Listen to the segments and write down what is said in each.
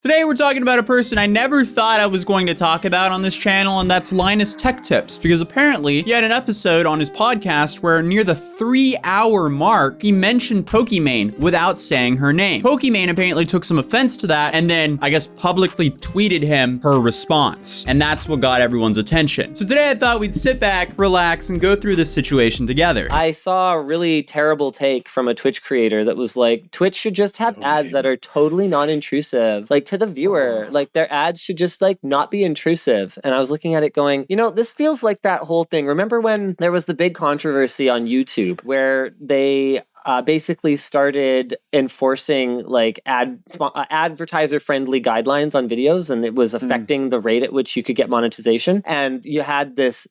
Today we're talking about a person I never thought I was going to talk about on this channel, and that's LinusTechTips, because apparently he had an episode on his podcast where near the 3-hour mark, he mentioned Pokimane without saying her name. Pokimane apparently took some offense to that and then, I guess, publicly tweeted him her response. And that's what got everyone's attention. So today I thought we'd sit back, relax, and go through this situation together. I saw a really terrible take from a Twitch creator that was like, Twitch should just have ads that are totally non-intrusive. Like, to the viewer, like their ads should just like not be intrusive. And I was looking at it going, you know, this feels like that whole thing. Remember when there was the big controversy on YouTube where they basically started enforcing like advertiser-friendly guidelines on videos, and it was affecting the rate at which you could get monetization. And you had this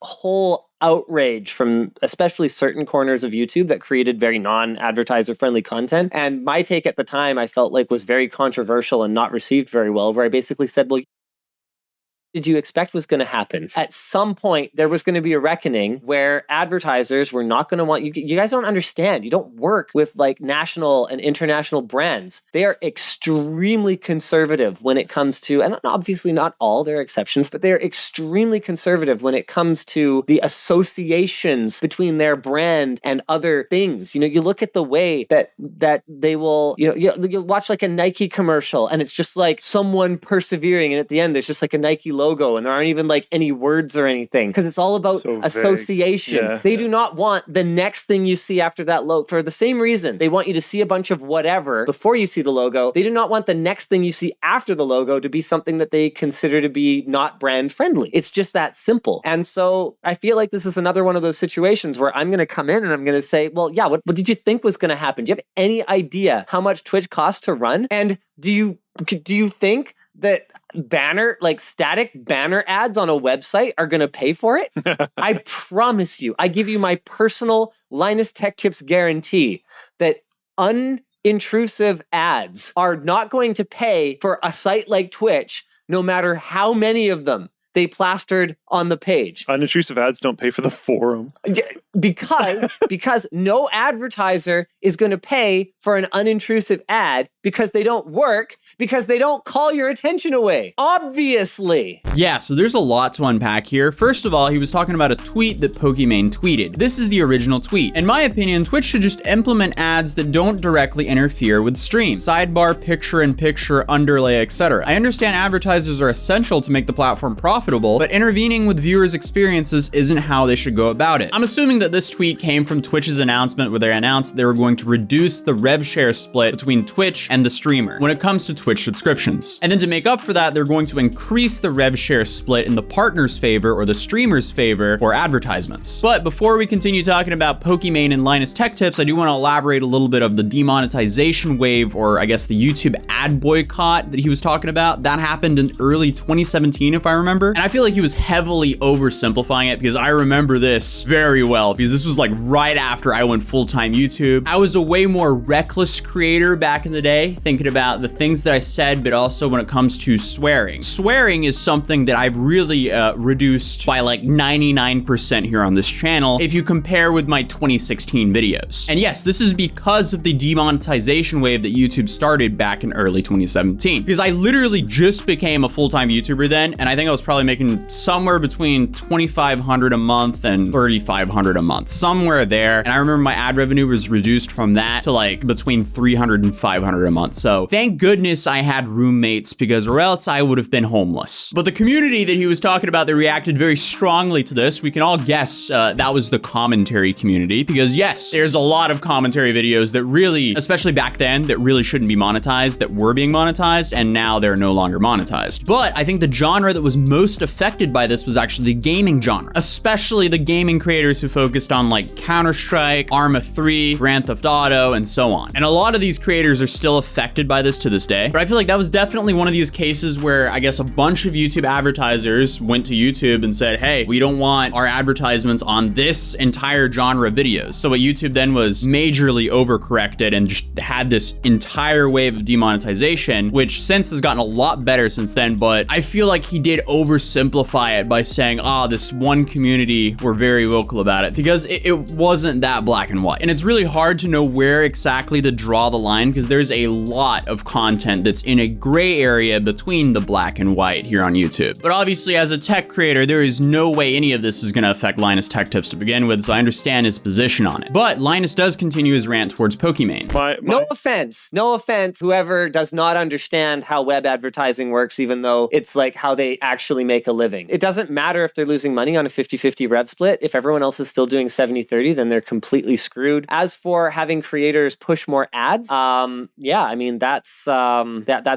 whole outrage from especially certain corners of YouTube that created very non-advertiser friendly content. And my take at the time, I felt like was very controversial and not received very well, where I basically said, well, did you expect was going to happen? At some point, there was going to be a reckoning where advertisers were not going to want you. You guys don't understand. You don't work with like national and international brands. They are extremely conservative when it comes to, and obviously not all, there are exceptions, but they're extremely conservative when it comes to the associations between their brand and other things. You know, you look at the way that they will, you'll watch like a Nike commercial and it's just like someone persevering, and at the end there's just like a Nike logo and there aren't even like any words or anything because it's all about association. Yeah, they do not want the next thing you see after that logo for the same reason. They want you to see a bunch of whatever before you see the logo. They do not want the next thing you see after the logo to be something that they consider to be not brand friendly. It's just that simple. And so I feel like this is another one of those situations where I'm going to come in and I'm going to say, well, yeah, what did you think was going to happen? Do you have any idea how much Twitch costs to run? And do you think that static banner ads on a website are going to pay for it? I promise you, I give you my personal LinusTechTips guarantee that unintrusive ads are not going to pay for a site like Twitch, no matter how many of them they plastered on the page. Unintrusive ads don't pay for the forum. Because no advertiser is going to pay for an unintrusive ad because they don't work, because they don't call your attention away. Obviously. Yeah, so there's a lot to unpack here. First of all, he was talking about a tweet that Pokimane tweeted. This is the original tweet. In my opinion, Twitch should just implement ads that don't directly interfere with streams. Sidebar, picture-in-picture, underlay, etc. I understand advertisers are essential to make the platform profitable, but intervening with viewers' experiences isn't how they should go about it. I'm assuming that this tweet came from Twitch's announcement where they announced they were going to reduce the rev share split between Twitch and the streamer when it comes to Twitch subscriptions. And then to make up for that, they're going to increase the rev share split in the partner's favor or the streamer's favor for advertisements. But before we continue talking about Pokimane and LinusTechTips, I do want to elaborate a little bit of the demonetization wave, or I guess the YouTube ad boycott that he was talking about. That happened in early 2017, if I remember. And I feel like he was heavily oversimplifying it because I remember this very well because this was like right after I went full-time YouTube. I was a way more reckless creator back in the day, thinking about the things that I said, but also when it comes to swearing. Swearing is something that I've really reduced by like 99% here on this channel if you compare with my 2016 videos. And yes, this is because of the demonetization wave that YouTube started back in early 2017. Because I literally just became a full-time YouTuber then, and I think I was probably making somewhere between $2,500 a month and $3,500 a month, somewhere there. And I remember my ad revenue was reduced from that to like between $300 and $500 a month. So thank goodness I had roommates, because or else I would have been homeless. But the community that he was talking about, they reacted very strongly to this. We can all guess that was the commentary community, because yes, there's a lot of commentary videos that really, especially back then, that really shouldn't be monetized, that were being monetized, and now they're no longer monetized. But I think the genre that was most affected by this was actually the gaming genre, especially the gaming creators who focused on like Counter-Strike, Arma 3, Grand Theft Auto, and so on. And a lot of these creators are still affected by this to this day. But I feel like that was definitely one of these cases where I guess a bunch of YouTube advertisers went to YouTube and said, hey, we don't want our advertisements on this entire genre of videos. So what YouTube then was majorly overcorrected and just had this entire wave of demonetization, which since has gotten a lot better since then. But I feel like he did oversimplify oversimplify it by saying, this one community were very vocal about it, because it wasn't that black and white. And it's really hard to know where exactly to draw the line, because there's a lot of content that's in a gray area between the black and white here on YouTube. But obviously, as a tech creator, there is no way any of this is going to affect Linus Tech Tips to begin with, so I understand his position on it. But Linus does continue his rant towards Pokimane. No offense, whoever does not understand how web advertising works, even though it's like how they actually make a living. It doesn't matter if they're losing money on a 50-50 rev split. If everyone else is still doing 70-30, then they're completely screwed. As for having creators push more ads, yeah, I mean, that's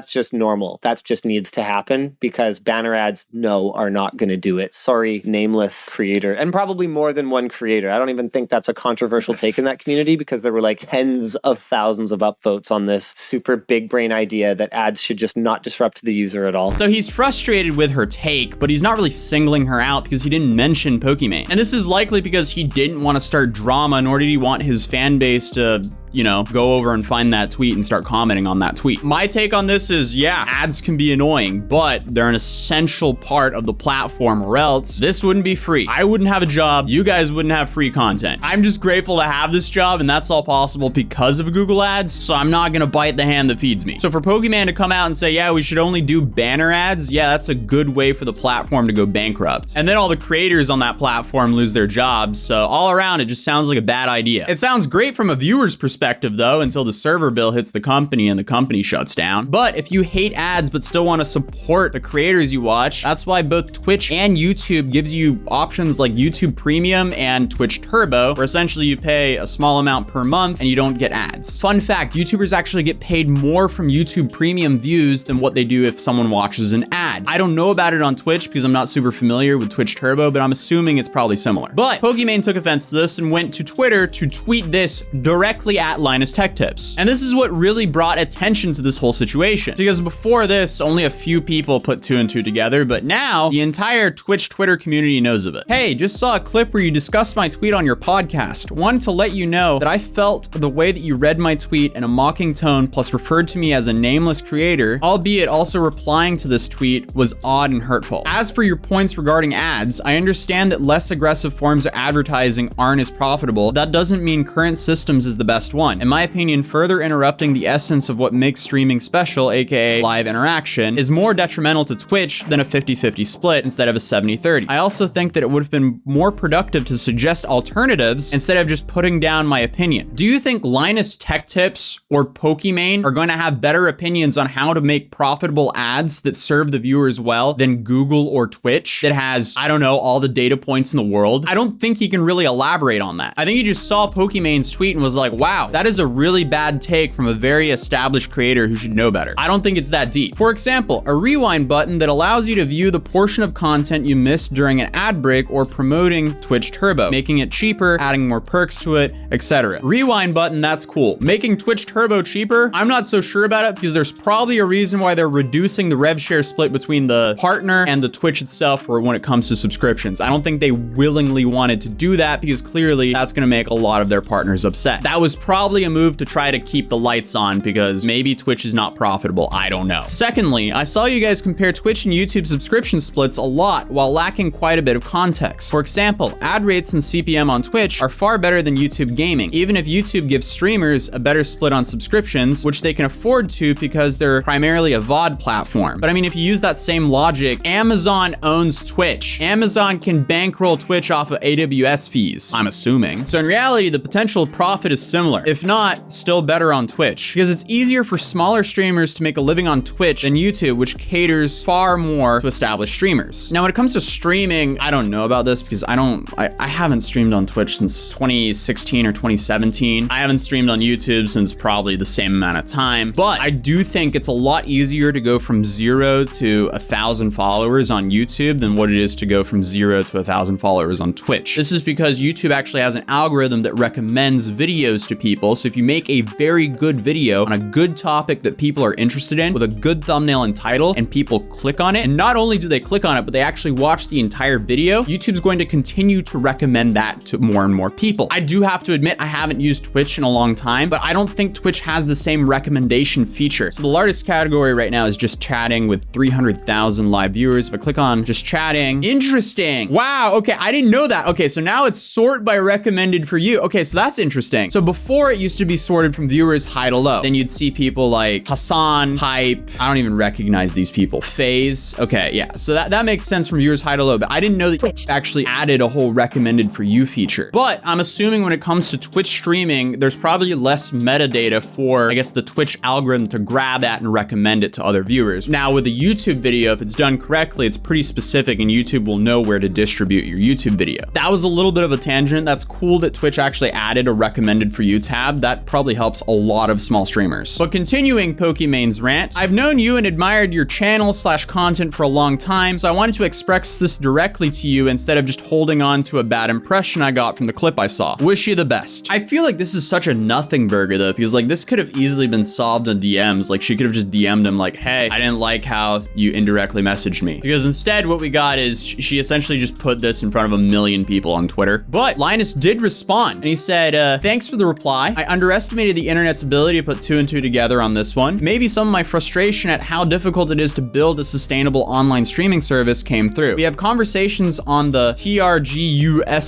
just normal. That just needs to happen, because banner ads, no, are not going to do it. Sorry, nameless creator, and probably more than one creator. I don't even think that's a controversial take in that community, because there were like tens of thousands of upvotes on this super big brain idea that ads should just not disrupt the user at all. So he's frustrated with her take, but he's not really singling her out because he didn't mention Pokimane. And this is likely because he didn't want to start drama, nor did he want his fan base to, you know, go over and find that tweet and start commenting on that tweet. My take on this is, yeah, ads can be annoying, but they're an essential part of the platform, or else this wouldn't be free. I wouldn't have a job. You guys wouldn't have free content. I'm just grateful to have this job, and that's all possible because of Google ads, so I'm not gonna bite the hand that feeds me. So for Pokimane to come out and say, yeah, we should only do banner ads, yeah, that's a good way for the platform to go bankrupt. And then all the creators on that platform lose their jobs, so all around, it just sounds like a bad idea. It sounds great from a viewer's perspective, though, until the server bill hits the company and the company shuts down. But if you hate ads but still want to support the creators you watch, that's why both Twitch and YouTube gives you options like YouTube Premium and Twitch Turbo, where essentially you pay a small amount per month and you don't get ads. Fun fact, YouTubers actually get paid more from YouTube Premium views than what they do if someone watches an ad. I don't know about it on Twitch because I'm not super familiar with Twitch Turbo, but I'm assuming it's probably similar. But Pokimane took offense to this and went to Twitter to tweet this directly at Linus Tech Tips. And this is what really brought attention to this whole situation, because before this, only a few people put 2 and 2 together, but now the entire Twitch Twitter community knows of it. Hey, just saw a clip where you discussed my tweet on your podcast. Wanted to let you know that I felt the way that you read my tweet in a mocking tone, plus referred to me as a nameless creator, albeit also replying to this tweet, was odd and hurtful. As for your points regarding ads, I understand that less aggressive forms of advertising aren't as profitable. That doesn't mean current systems is the best one. In my opinion, further interrupting the essence of what makes streaming special, aka live interaction, is more detrimental to Twitch than a 50-50 split instead of a 70-30. I also think that it would have been more productive to suggest alternatives instead of just putting down my opinion. Do you think Linus Tech Tips or Pokimane are going to have better opinions on how to make profitable ads that serve the viewers well than Google or Twitch that has, I don't know, all the data points in the world? I don't think he can really elaborate on that. I think he just saw Pokimane's tweet and was like, wow, that is a really bad take from a very established creator who should know better. I don't think it's that deep. For example, a rewind button that allows you to view the portion of content you missed during an ad break or promoting Twitch Turbo, making it cheaper, adding more perks to it, etc. Rewind button, that's cool. Making Twitch Turbo cheaper, I'm not so sure about it, because there's probably a reason why they're reducing the rev share split between the partner and the Twitch itself for when it comes to subscriptions. I don't think they willingly wanted to do that, because clearly that's going to make a lot of their partners upset. That was probably a move to try to keep the lights on, because maybe Twitch is not profitable. I don't know. Secondly, I saw you guys compare Twitch and YouTube subscription splits a lot while lacking quite a bit of context. For example, ad rates and CPM on Twitch are far better than YouTube gaming, even if YouTube gives streamers a better split on subscriptions, which they can afford to because they're primarily a VOD platform. But I mean, if you use that same logic, Amazon owns Twitch. Amazon can bankroll Twitch off of AWS fees, I'm assuming. So in reality, the potential profit is similar. If not, still better on Twitch, because it's easier for smaller streamers to make a living on Twitch than YouTube, which caters far more to established streamers. Now, when it comes to streaming, I don't know about this because I haven't streamed on Twitch since 2016 or 2017. I haven't streamed on YouTube since probably the same amount of time, but I do think it's a lot easier to go from 0 to 1,000 followers on YouTube than what it is to go from 0 to 1,000 followers on Twitch. This is because YouTube actually has an algorithm that recommends videos to people people. So if you make a very good video on a good topic that people are interested in with a good thumbnail and title, and people click on it, and not only do they click on it, but they actually watch the entire video, YouTube's going to continue to recommend that to more and more people. I do have to admit, I haven't used Twitch in a long time, but I don't think Twitch has the same recommendation feature. So the largest category right now is just chatting with 300,000 live viewers. If I click on just chatting, interesting. Wow, okay, I didn't know that. Okay, so now it's sort by recommended for you. Okay, so that's interesting. So before it used to be sorted from viewers high to low. Then you'd see people like Hassan, Hype, I don't even recognize these people. FaZe, okay, yeah. So that makes sense from viewers high to low, but I didn't know that Twitch actually added a whole recommended for you feature. But I'm assuming when it comes to Twitch streaming, there's probably less metadata for, I guess, the Twitch algorithm to grab that and recommend it to other viewers. Now with a YouTube video, if it's done correctly, it's pretty specific and YouTube will know where to distribute your YouTube video. That was a little bit of a tangent. That's cool that Twitch actually added a recommended for you tab. That probably helps a lot of small streamers. But continuing Pokimane's rant, I've known you and admired your channel/content for a long time, so I wanted to express this directly to you instead of just holding on to a bad impression I got from the clip I saw. Wish you the best. I feel like this is such a nothing burger though, because like this could have easily been solved in DMs. Like she could have just DM'd him like, hey, I didn't like how you indirectly messaged me. Because instead what we got is she essentially just put this in front of a million people on Twitter. But Linus did respond and he said, thanks for the reply. I underestimated the internet's ability to put 2 and 2 together on this one. Maybe some of my frustration at how difficult it is to build a sustainable online streaming service came through. We have conversations on the TRGUSR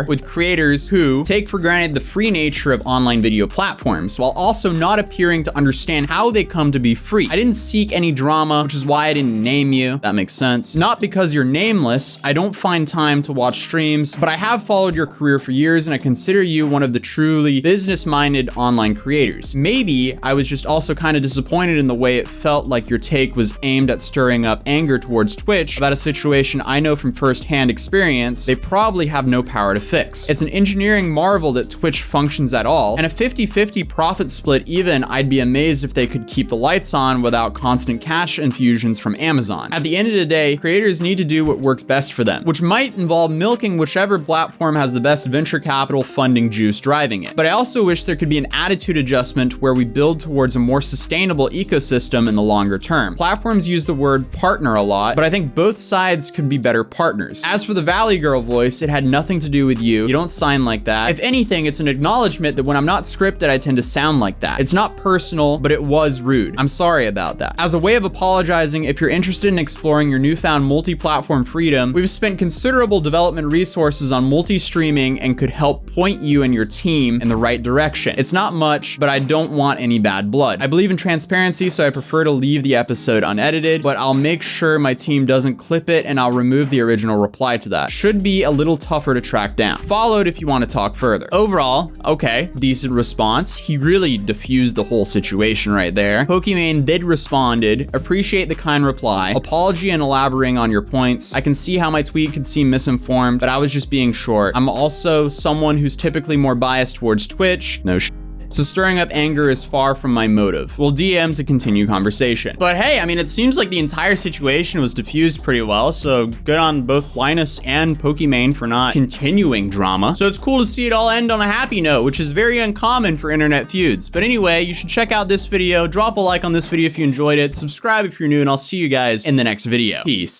with creators who take for granted the free nature of online video platforms, while also not appearing to understand how they come to be free. I didn't seek any drama, which is why I didn't name you. That makes sense. Not because you're nameless. I don't find time to watch streams, but I have followed your career for years and I consider you one of the truly business-minded online creators. Maybe I was just also kind of disappointed in the way it felt like your take was aimed at stirring up anger towards Twitch about a situation I know from first-hand experience they probably have no power to fix. It's an engineering marvel that Twitch functions at all, and a 50-50 profit split even, I'd be amazed if they could keep the lights on without constant cash infusions from Amazon. At the end of the day, creators need to do what works best for them, which might involve milking whichever platform has the best venture capital funding juice driving it. But I also wish there could be an attitude adjustment where we build towards a more sustainable ecosystem in the longer term. Platforms use the word partner a lot, but I think both sides could be better partners. As for the Valley Girl voice, it had nothing to do with you. You don't sign like that. If anything, it's an acknowledgement that when I'm not scripted, I tend to sound like that. It's not personal, but it was rude. I'm sorry about that. As a way of apologizing, if you're interested in exploring your newfound multi-platform freedom, we've spent considerable development resources on multi-streaming and could help point you and your team in the right direction. It's not much, but I don't want any bad blood. I believe in transparency, so I prefer to leave the episode unedited, but I'll make sure my team doesn't clip it and I'll remove the original reply to that. Should be a little tougher to track down. Followed if you want to talk further. Overall, okay, decent response. He really diffused the whole situation right there. Pokimane did responded, appreciate the kind reply, apology and elaborating on your points. I can see how my tweet could seem misinformed, but I was just being short. I'm also someone who's typically more biased towards Twitch. No sh. So stirring up anger is far from my motive. We'll DM to continue conversation. But hey, I mean, it seems like the entire situation was diffused pretty well, so good on both Linus and Pokimane for not continuing drama. So it's cool to see it all end on a happy note, which is very uncommon for internet feuds. But anyway, you should check out this video, drop a like on this video if you enjoyed it, subscribe if you're new, and I'll see you guys in the next video. Peace.